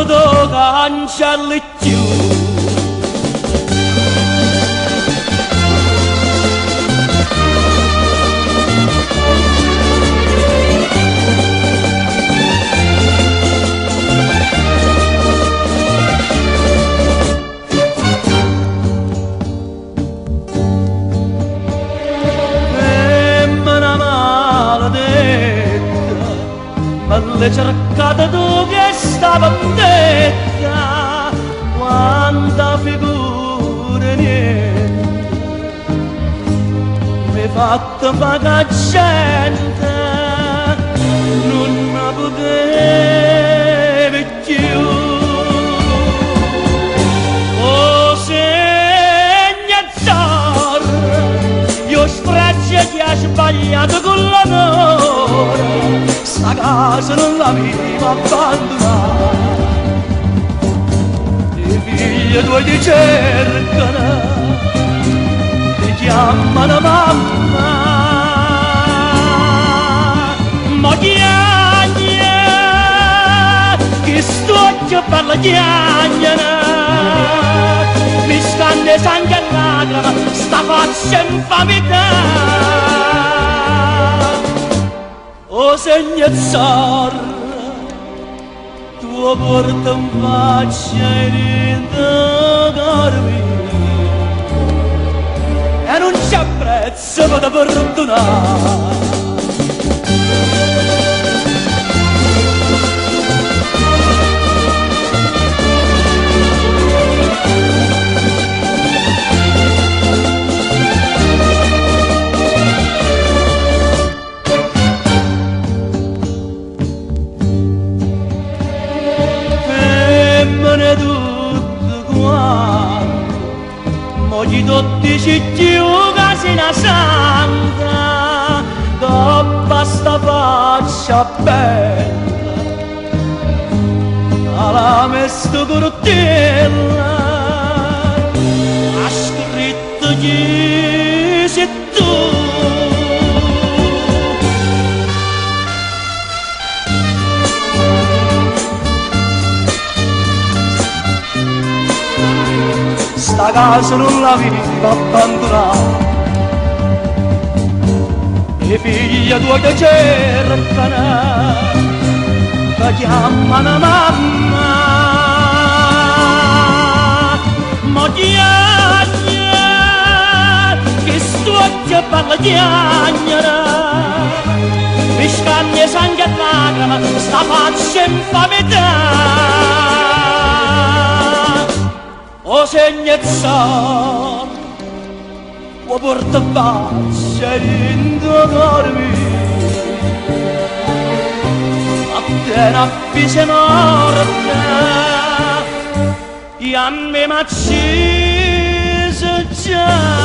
quanto cancelli più. Le cercate tu che stava detta, quanta figura niente mi fatta paga gente, non mi potevi più. Oh segnatore, io straccio ti ha sbagliato con l'amore, sta casa non l'avevo abbandonata, i figli tuoi ti cercano, ti chiamano mamma, ma chiagna, che stuccio per la chiagna, mi scande sangue e lacrima, sta faccia infamità. O segnazzar, tuo porta in faccia e rindogarmi, e non c'è prezzo per perdonare. Oggi tutti ci chiuga sina santa, dopo sta faccia bella, alla mesto cortella, ha scritto chi sei tu. Sta casa non l'avevo abbandonata, i figli tuoi ti cercano, ti chiamano mamma, ma chiagna, che stucchio per la chiagnara, mi scagna sangue e lacrima, sta faccia infamità. O segnazzar, o porta faccia rindogarmi, appena fisse morta, e a me m'accese già.